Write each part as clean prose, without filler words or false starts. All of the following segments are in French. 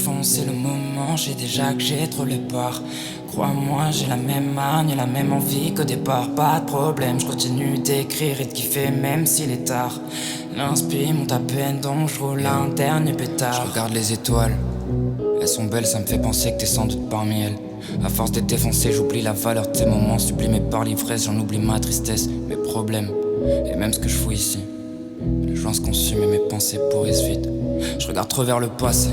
fonce, c'est le moment, j'ai déjà que j'ai trop le peur. Crois-moi, j'ai la même hargne et la même envie qu'au départ. Pas de problème, je continue d'écrire et de kiffer même s'il est tard. L'inspire monte à peine donc je roule un dernier pétard. Je regarde les étoiles, elles sont belles, ça me fait penser que t'es sans doute parmi elles. À force d'être défoncé, j'oublie la valeur de ces moments sublimés par l'ivresse. J'en oublie ma tristesse, mes problèmes et même ce que je fous ici. Les joints se consument et mes pensées pourrissent vite. Je regarde trop vers le passé.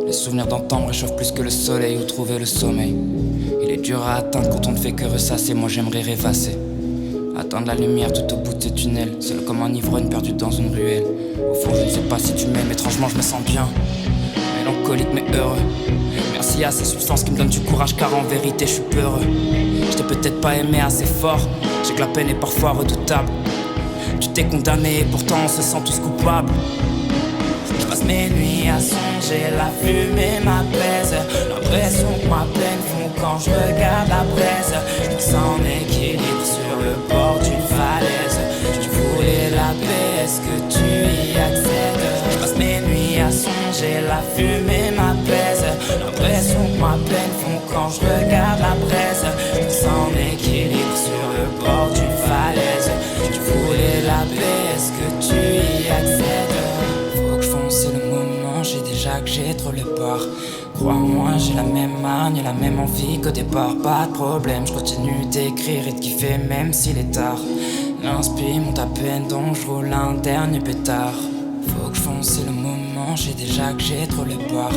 Les souvenirs d'antan me réchauffent plus que le soleil où trouver le sommeil. Il est dur à atteindre quand on ne fait que ressasser. Moi j'aimerais rêvasser, atteindre la lumière tout au bout de ce tunnel. Seul comme un ivrogne perdu dans une ruelle. Au fond je ne sais pas si tu m'aimes, étrangement je me sens bien. Mélancolique mais heureux. Merci à ces substances qui me donnent du courage, car en vérité je suis peureux. Je t'ai peut-être pas aimé assez fort. J'ai que la peine est parfois redoutable. Tu t'es condamné et pourtant on se sent tous coupables. Je passe mes nuits à songer, la fumée m'apaise. L'impression que ma peine fond quand je regarde la braise. Je me sens en équilibre sur le bord d'une falaise. Tu voulais la paix, est-ce que tu y accèdes? Je passe mes nuits à songer, la fumée m'apaise. L'impression que ma peine fond quand je regarde la braise. Je me sens en équilibre sur le bord d'une falaise. Tu voulais la paix, est-ce que tu y accèdes? C'est le moment, j'ai déjà que j'ai trop le peur. Crois-moi, j'ai la même hargne et la même envie qu'au départ. Pas de problème, je continue d'écrire et de kiffer même s'il est tard. L'inspire monte à peine donc je roule un dernier pétard. Faut que je fonce, c'est le moment, j'ai déjà que j'ai trop le peur.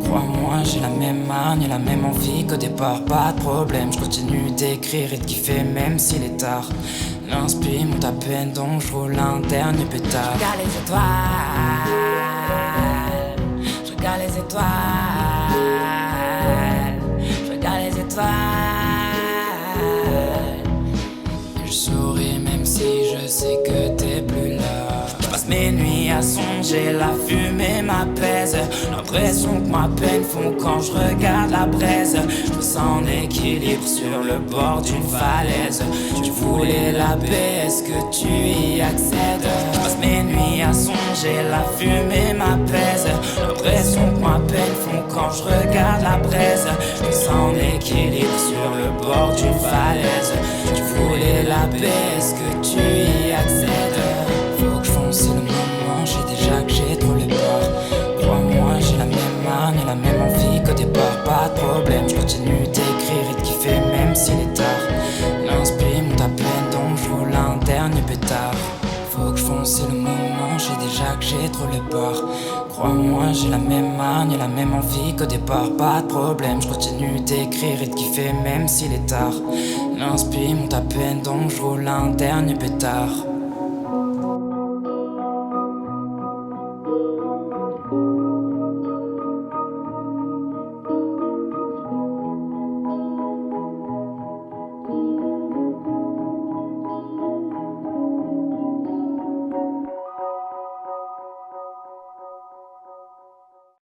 Crois-moi, j'ai la même hargne et la même envie qu'au départ. Pas de problème, je continue d'écrire et de kiffer même s'il est tard. L'inspire monte à peine donc je roule un dernier pétard. Je regarde les étoiles, je regarde les étoiles, je regarde les étoiles. Je souris même si je sais que t'es plus là. Je passe mes nuits à songer, la fumée m'apaise. L'impression que ma peine fond quand je regarde la braise. Je me sens en équilibre sur le bord d'une falaise. Tu voulais la paix, est-ce que tu y accèdes? Je passe mes nuits à songer, la fumée m'apaise. L'impression que ma peine fond quand je regarde la braise. Je me sens en équilibre sur le bord d'une falaise. Tu voulais la paix, est-ce que tu y accèdes? Faut que je fonce, c'est le moment, j'ai déjà que j'ai trop le peur. Crois-moi, j'ai la même hargne et la même envie qu'au départ. Pas de problème, je continue d'écrire et de kiffer même s'il est tard. L'inspire monte à peine donc je roule un dernier pétard. Faut que je fonce, c'est le moment, j'ai déjà que j'ai trop le peur. Crois-moi, j'ai la même hargne et la même envie qu'au départ. Pas de problème, je continue d'écrire et de kiffer même s'il est tard. L'inspire monte à peine donc je roule un dernier pétard.